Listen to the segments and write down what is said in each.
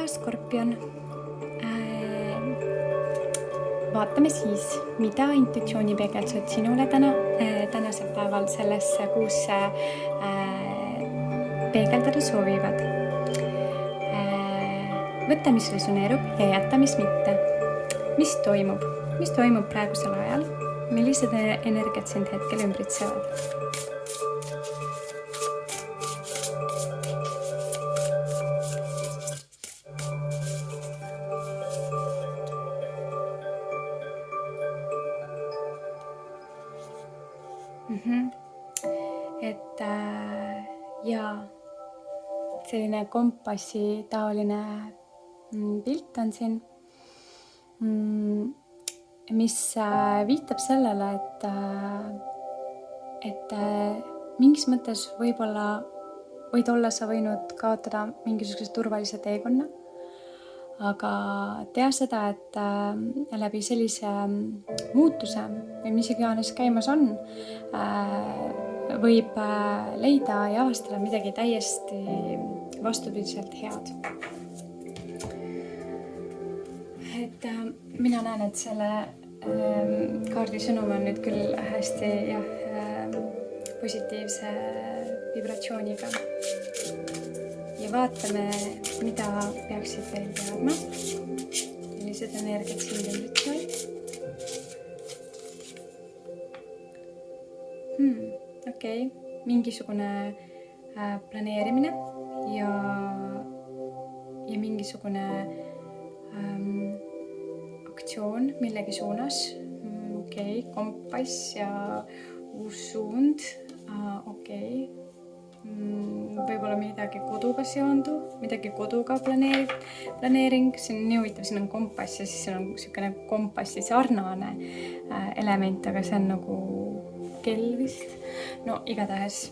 Skorpion. Vaatame siis, mida intuitsioonipeegeldused sinule tänasel päeval sellesse kuusse peegeldada soovivad. Võta, mis resoneerub ja jäta, mis mitte. Mis toimub? Mis toimub praegusel ajal? Millised energiat sind hetkel ümbritsevad? Ja selline kompassi taoline pilt on siin, mis viitab sellele, et mingis mõttes võid sa võinud kaotada mingisuguse turvalise teekonna, aga tea seda, et läbi sellise muutuse või mis iganes käimas on, võib leida ja avastada midagi täiesti vastupidiselt head. Et mina näen, et selle kaardi sõnum on nüüd küll hästi positiivse vibratsiooniga. Ja vaatame, mida peaksid veel teadma. Millised energiat sind ümbritsevad. Okei, mingisugune planeerimine ja mingisugune aktsioon millegi suunas. Okei, kompass ja uus suund. Okei. Võib-olla midagi koduga seondu, midagi koduga planeering. See on nii huvitav, siin on kompass ja siis on niisugune kompassi sarnane element, aga see on nagu kell vist. No igatahes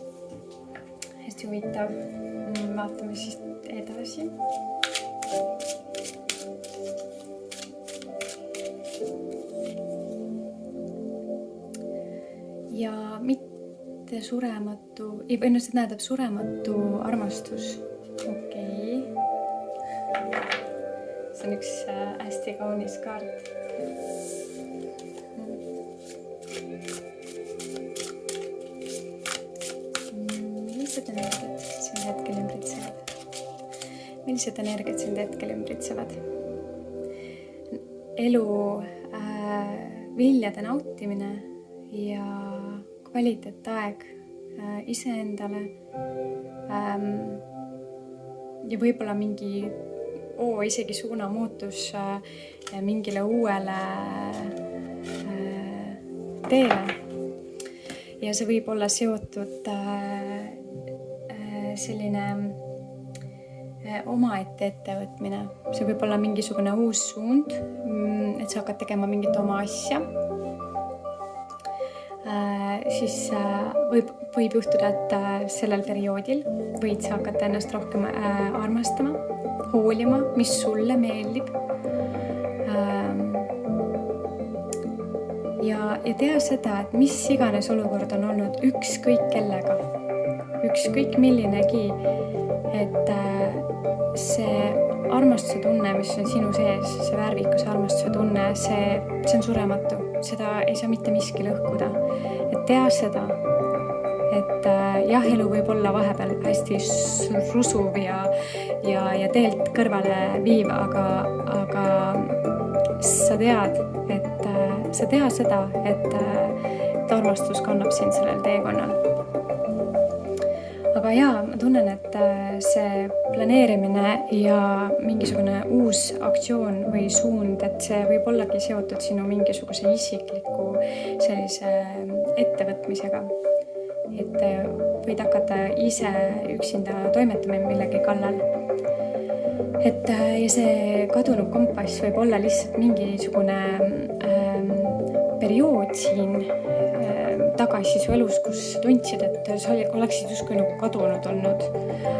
hästi huvitav. Vaatame siis edasi. Ja mitte surematu, see näedab surematu armastus. Okei. See on üks hästi kaunis kaart. Millised energiat sind hetkel ümbritsevad? Elu viljade nautimine ja kvaliteetaeg iseendale ja võib-olla isegi suunamuutus mingile uuele teele. Ja see võib olla seotud selline omaette ettevõtmine. See võib olla mingisugune uus suund, et sa hakkad tegema mingit oma asja. Siis võib juhtuda, et sellel perioodil võid sa hakata ennast rohkem armastama, hoolima, mis sulle meeldib. Ja tea seda, et mis iganes olukord on olnud ükskõik kellega, ükskõik millinegi, et see armastuse tunne, mis on sinu sees, see värvikuse armastuse tunne, see on surematu. Seda ei saa mitte miski lõhkuda. Et tea seda, et jah, elu võib olla vahepeal hästi rusuv ja teelt kõrvale viiv, aga sa tea seda, et armastus kannab sind sellel teekonnal. Aga ma tunnen, et see planeerimine ja mingisugune uus aktsioon või suund, et see võib ollagi seotud sinu mingisuguse isikliku sellise ettevõtmisega. Et võid hakata ise üksinda toimetama millegi kallal. Ja see kadunud kompass võib olla lihtsalt mingisugune periood siin tagasi su elus, kus tundsid, et sa oleksid justkui nagu kadunud olnud.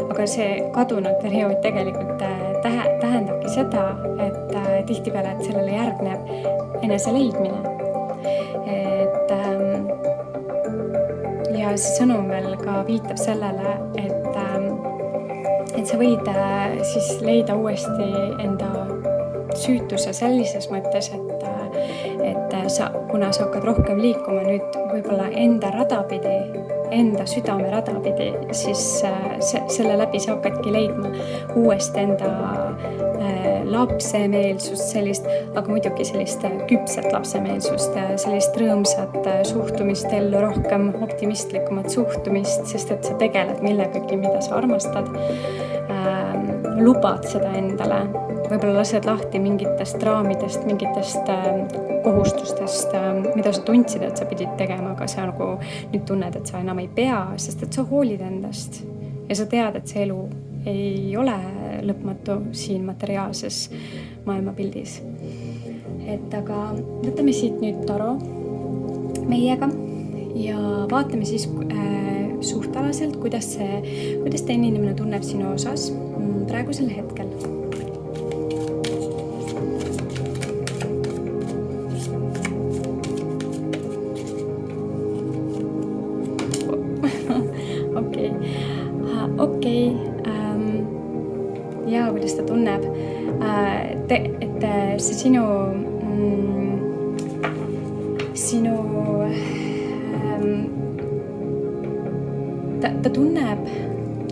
Aga see kadunud periood tegelikult tähendabki seda, et tihtipeale, et sellele järgneb enese leidmine. Ja see sõnum veel ka viitab sellele, et sa võid siis leida uuesti enda süütuse sellises mõttes, et kuna sa hakkad rohkem liikuma nüüd võib-olla enda rada pidi, enda südame rada pidi, siis selle läbi sa hakkadki leidma uuesti enda lapsemeelsust sellist, aga muidugi sellist küpset lapsemeelsust, sellist rõõmsat suhtumist ellu, rohkem optimistlikumat suhtumist, sest et sa tegeled millegagi, mida sa armastad, lubad seda endale, võib-olla lased lahti mingitest raamidest, mingitest kohustustest, mida sa tundsid, et sa pidid tegema, aga sa nagu nüüd tunned, et sa enam ei pea, sest et sa hoolid endast ja sa tead, et see elu ei ole lõpmatu siin materiaalses maailmapildis. Et aga võtame siit nüüd taro meiega ja vaatame siis suhtalaselt, kuidas teine inimene tunneb sinu osas praegusel hetkel. Okei. Ja kuidas ta tunneb, et see ta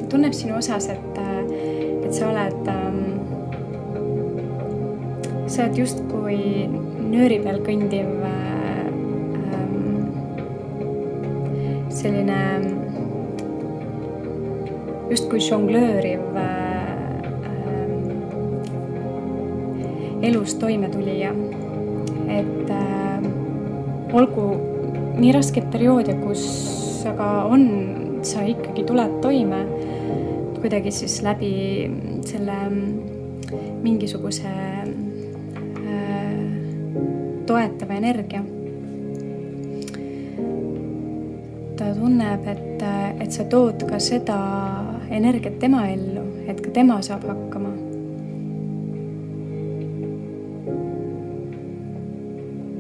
tunneb sinu osas, et sa oled justkui nööri peal kõndiv selline justkui žonglööriv elus toimetulija. Et olgu nii raskeid perioode, kus aga sa ikkagi tuled toime kuidagi siis läbi selle mingisuguse toetava energia. Ta tunneb, et sa tood ka seda energiat tema ellu, et ka tema saab hakkama.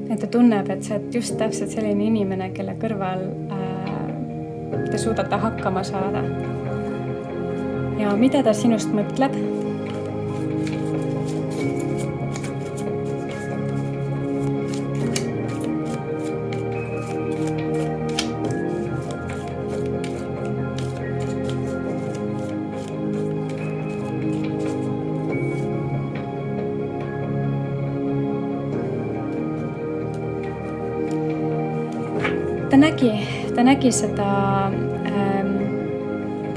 Et ta tunneb, et sa oled just täpselt selline inimene, kelle kõrval te suudate hakkama saada. Ja mida ta sinust mõtleb? Ta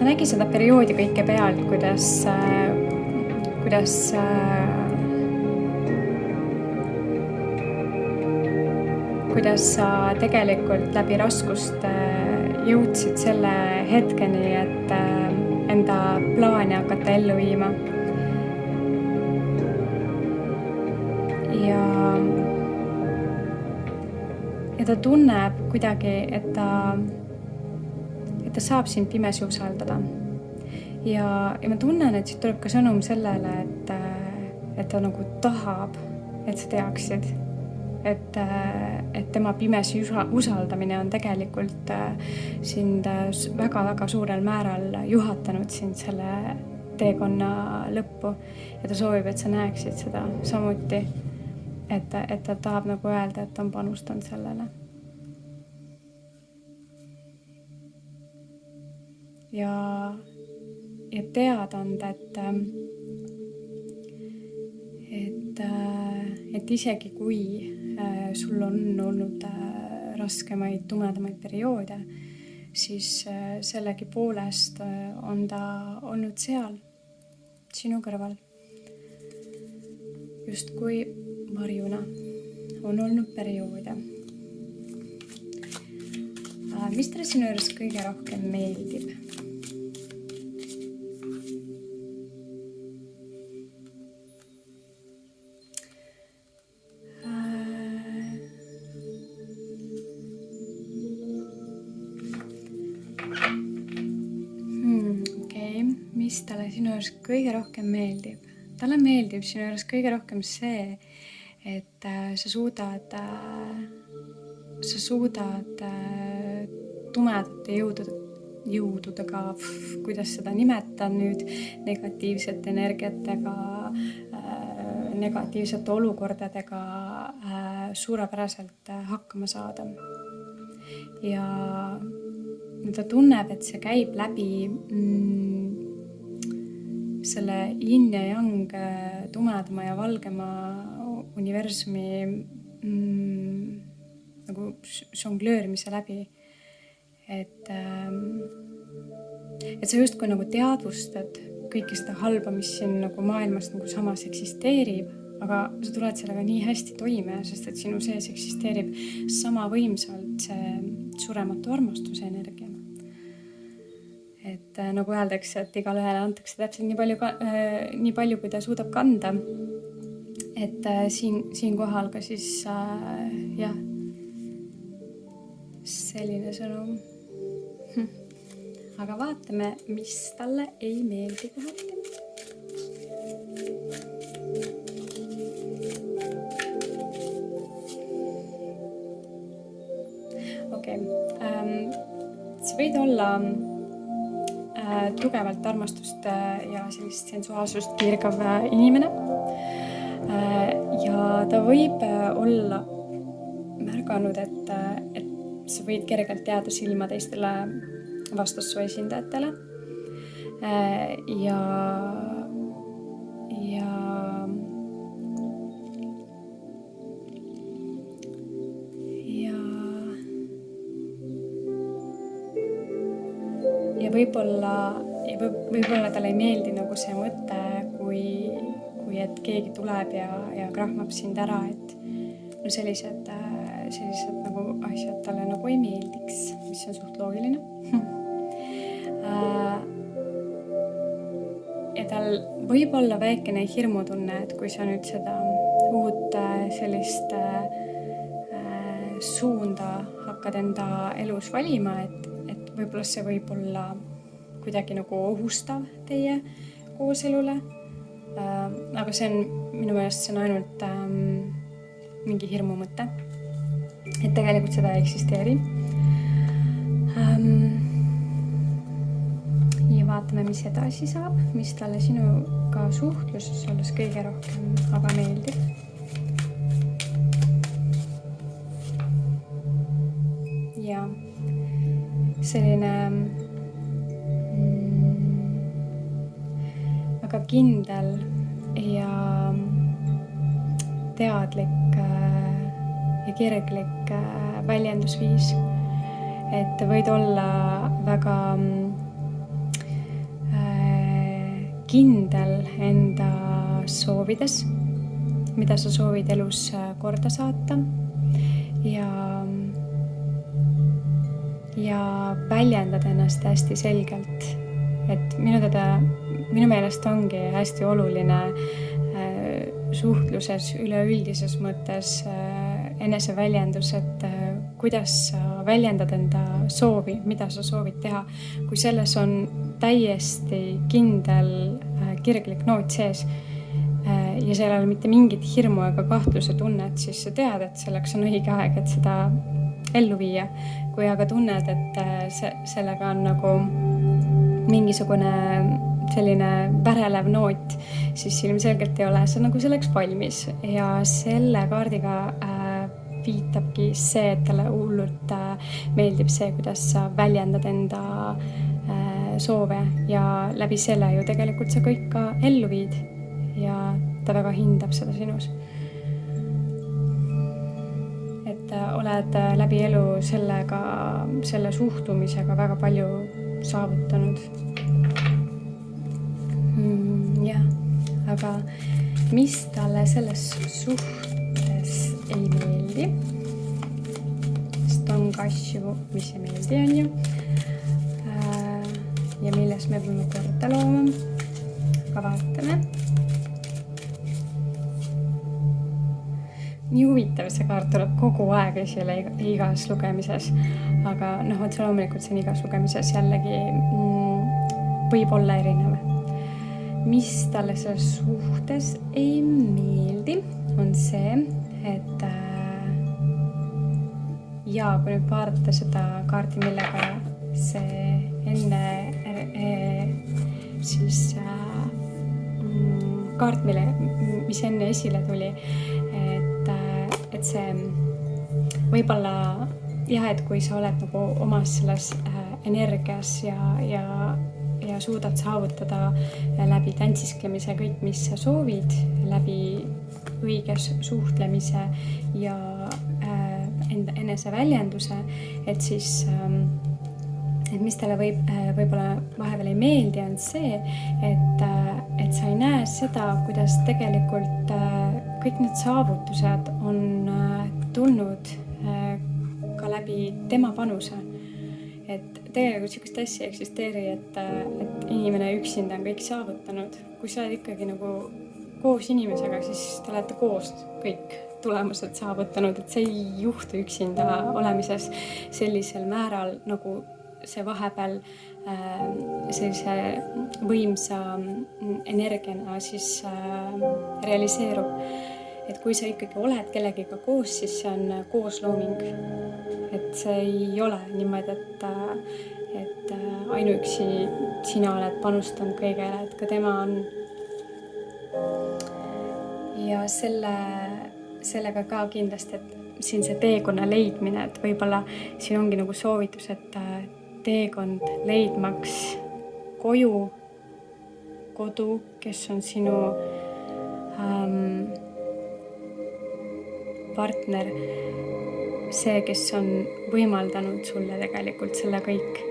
nägi seda perioodi kõike pealt, kuidas sa tegelikult läbi raskust jõudsid selle hetkeni, et enda plaane hakata ellu viima. Ja ta tunneb kuidagi, et ta saab sind pimesi usaldada. Ja ma tunnen, et siit tuleb ka sõnum sellele, et ta nagu tahab, et sa teaksid, et tema pimesi usaldamine on tegelikult sind väga-väga suurel määral juhatanud sind selle teekonna lõppu. Ja ta soovib, et sa näeksid seda samuti. Et ta tahab nagu öelda, et ta on panustanud sellele. Ja teada anda, et isegi kui sul on olnud raskemaid, tumedamaid perioode, siis sellegi poolest on ta olnud seal sinu kõrval. Justkui varjuna on olnud perioode. Mis teile sinu juures kõige rohkem meeldib? Mis talle sinu juures kõige rohkem meeldib? Talle meeldib sinu juures kõige rohkem see, et sa suudad tumedate jõududega, kuidas seda nimetan nüüd, negatiivsete energiatega, negatiivsete olukordadega suurepäraselt hakkama saada. Ja ta tunneb, et see käib läbi selle yin ja yang tumedama ja valgema universumi nagu žonglöörimise läbi. Et sa justkui nagu teadvustad kõike seda halba, mis siin nagu maailmas nagu samas eksisteerib, aga sa tuled sellega nii hästi toime, sest et sinu sees eksisteerib sama võimsalt see surematu armastuse energia. Et nagu öeldakse, et igale ühele antakse täpselt nii palju, kui ta suudab kanda. Et siin kohal ka siis jah, selline sõnum. Aga vaatame, mis talle ei meeldi kohati. Okei. See võid olla tugevalt armastust ja sellist sensuaalsust piirgav inimene. Ja ta võib olla märganud, et sa võid kergelt jääda silma teistele vastassu esindajatele. Ja võib-olla talle ei meeldi nagu see mõte, kui et keegi tuleb ja krahmab sind ära, et no sellised nagu asjad talle nagu ei meeldiks, mis on suht loogiline. Ja tal võib olla väikene hirmutunne, et kui sa nüüd seda uut sellist suunda hakkad enda elus valima, et võib-olla see võib olla kuidagi nagu ohustav teie kooselule. Aga see on, minu meelest see on ainult mingi hirmu mõte. Et tegelikult seda ei eksisteeri. Ja vaatame, mis edasi saab, mis talle sinuga suhtluses olles kõige rohkem aga meeldib. Ja selline väga kindel ja teadlik ja kirglik väljendusviis. Et võid olla väga kindel enda soovides, mida sa soovid elus korda saata ja väljendad ennast hästi selgelt. Et minu meelest ongi hästi oluline suhtluses üleüldises mõttes eneseväljendus, et kuidas sa väljendad enda soovi, mida sa soovid teha. Kui selles on täiesti kindel kirglik noot sees ja seal ei ole mitte mingit hirmu ega kahtluse tunnet, siis sa tead, et selleks on õige aeg, et seda ellu viia. Kui aga tunned, et sellega on nagu mingisugune selline värelev noot, siis ilmselgelt ei ole see nagu selleks valmis. Ja selle kaardiga viitabki see, et talle hullult meeldib see, kuidas sa väljendad enda soove ja läbi selle ju tegelikult sa kõik ka ellu viid ja ta väga hindab seda sinus. Et oled läbi elu selle suhtumisega väga palju saavutanud. Jah, aga mis talle selles suhtes ei meeldi? Sest on ka asju, mis ei meeldi, on ju. Ja milles me peame korda looma. Aga vaatame. Nii huvitav see kaart tuleb kogu aeg esile igas lugemises. Aga otse loomulikult see on igas lugemises jällegi võib olla erinev. Mis talle selles suhtes ei meeldi, on see, et kui nüüd vaadata seda kaarti, millega see enne siis kaart, mis enne esile tuli, et see võib-olla jah, et kui sa oled nagu omas selles energias ja suudad saavutada läbi tantsisklemise kõik, mis sa soovid, läbi õiges suhtlemise ja enda eneseväljenduse, et siis et mis talle võib-olla vahepeal ei meeldi, on see, et sa ei näe seda, kuidas tegelikult kõik need saavutused on tulnud ka läbi tema panuse. Et tegelikult sellist asja ei eksisteeri, et inimene üksinda on kõik saavutanud. Kui sa oled ikkagi nagu koos inimesega, siis te olete koos kõik tulemused saavutanud, et see ei juhtu üksinda olemises sellisel määral, nagu see vahepeal sellise võimsa energiana siis realiseerub. Et kui sa ikkagi oled kellegiga koos, siis see on kooslooming. Et see ei ole niimoodi, et ainuüksi sina oled panustanud kõigele, et ka tema on. Ja sellega ka kindlasti, et siin see teekonna leidmine, et võib-olla siin ongi nagu soovitus, et teekond leidmaks koju, kodu, kes on sinu partner, see, kes on võimaldanud sulle tegelikult selle kõik,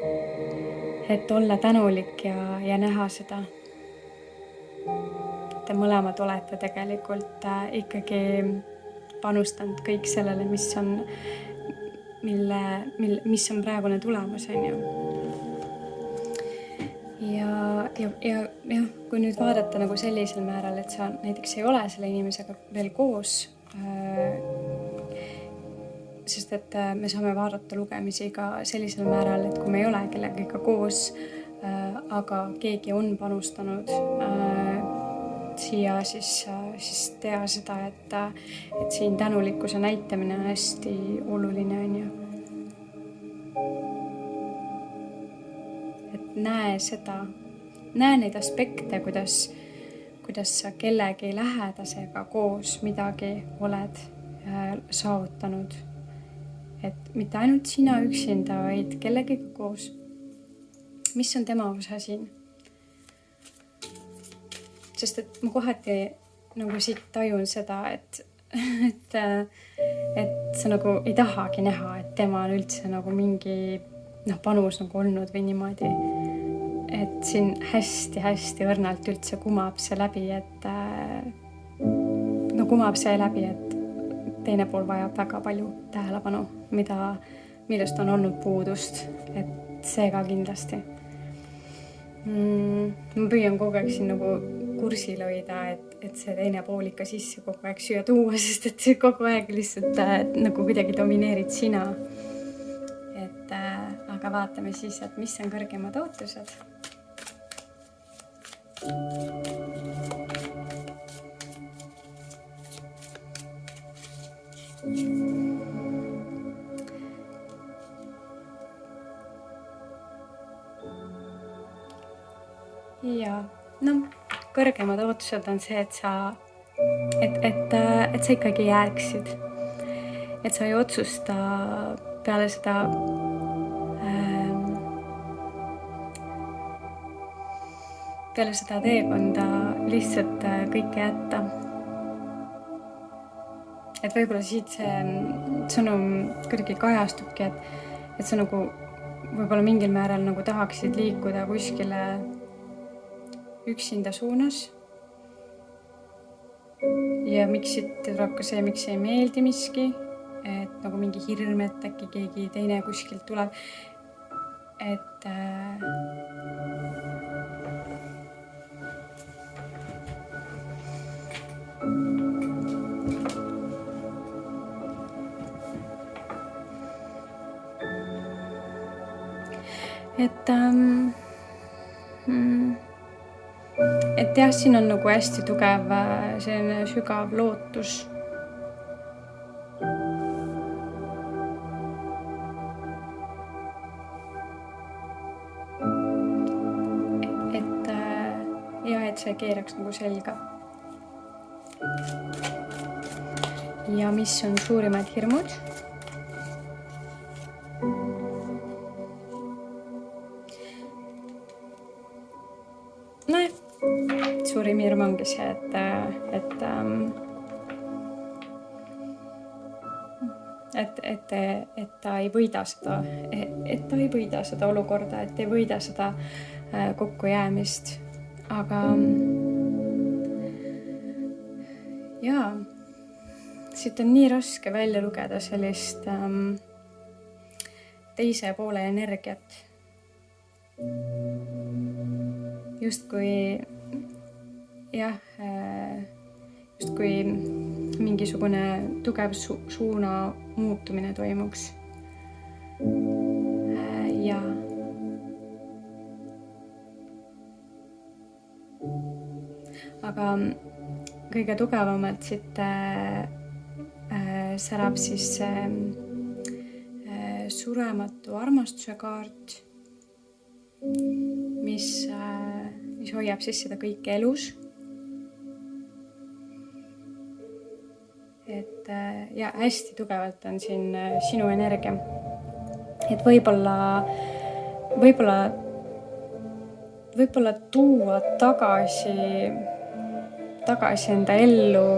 et olla tänulik ja näha seda. Te mõlemad olete tegelikult ikkagi panustanud kõik sellele, mis on praegune tulemus, on ju. Ja kui nüüd vaadata nagu sellisel määral, et sa näiteks ei ole selle inimesega veel koos, sest et me saame vaadata lugemisi ka sellisel määral, et kui me ei ole kellegagi koos, aga keegi on panustanud siia, siis tea seda, et siin tänulikkuse näitamine on hästi oluline, on ju. Et näe seda, näe neid aspekte, kuidas sa kellegi lähedasega koos midagi oled saavutanud. Et mitte ainult sina üksinda, vaid kellegiga koos. Mis on tema osa siin? Sest et ma kohati nagu siit tajun seda, et sa nagu ei tahagi näha, et tema on üldse nagu mingi panus nagu olnud või niimoodi. Et siin hästi õrnalt üldse kumab see läbi, et teine pool vajab väga palju tähelepanu, millest on olnud puudust, et see ka kindlasti. Ma püüan kogu aeg siin nagu kursil hoida, et see teine pool ikka sisse kogu aeg süüa tuua, sest et see kogu aeg lihtsalt nagu kuidagi domineerid sina. Aga vaatame siis, et mis on kõrgemad ootused. Ja kõrgemad ootused on see, et sa ikkagi jääksid. Et sa ei otsusta peale seda teekonda lihtsalt kõike jätta. Et võib-olla siit see sõnum kuidagi kajastubki, et sa nagu võib-olla mingil määral nagu tahaksid liikuda kuskile üksinda suunas. Ja miks siit tuleb ka see, miks ei meeldi miski, et nagu mingi hirm, et äkki keegi teine kuskilt tuleb. Et jah, siin on nagu hästi tugev selline sügav lootus. ja et see keeraks nagu selga. Ja mis on suurimad hirmud? Suurim hirm ongi see, et ta ei võida seda olukorda, et ei võida seda kokkujäämist. Aga jaa, siit on nii raske välja lugeda sellist teise poole energiat. Justkui mingisugune tugev suuna muutumine toimuks. Ja aga kõige tugevamalt siit särab siis surematu armastuse kaart, mis hoiab siis seda kõike elus. Ja hästi tugevalt on siin sinu energia. Et võib-olla tuua tagasi enda ellu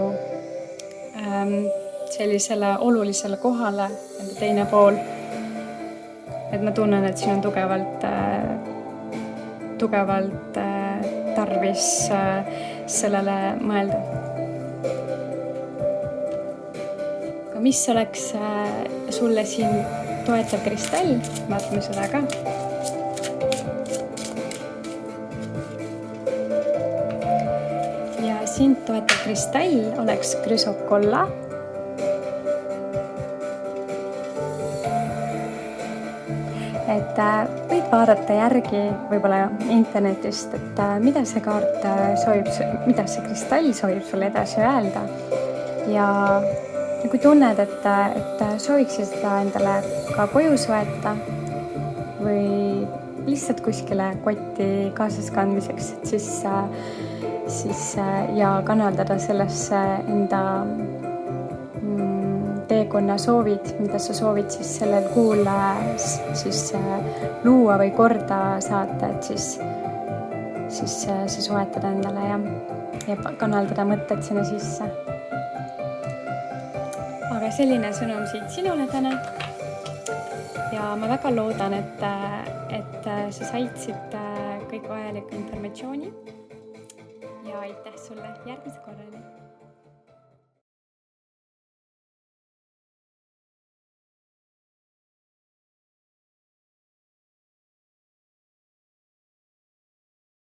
sellisele olulisele kohale, enda teine pool. Et ma tunnen, et siin on tugevalt tarvis sellele mõelda. Aga mis oleks sulle siin toetav kristall? Vaatame seda ka. Ja siin toetav kristall oleks krüsokolla. Et võid vaadata järgi võib-olla internetist, et mida see kaart mida see kristall soovib sulle edasi öelda. Ja kui tunned, et sooviksid seda endale ka koju soeta või lihtsalt kuskile kotti kaasas kandmiseks, siis ja kanaldada sellesse enda teekonna soovid, mida sa soovid siis sellel kuul siis luua või korda saata, et siis sa soetad endale ja kanaldada mõtted sinna sisse. Aga selline sõnum siit sinule täna. Ja ma väga loodan, et sa said siit kõik vajaliku informatsiooni. Ja aitäh sulle järgmise korrani.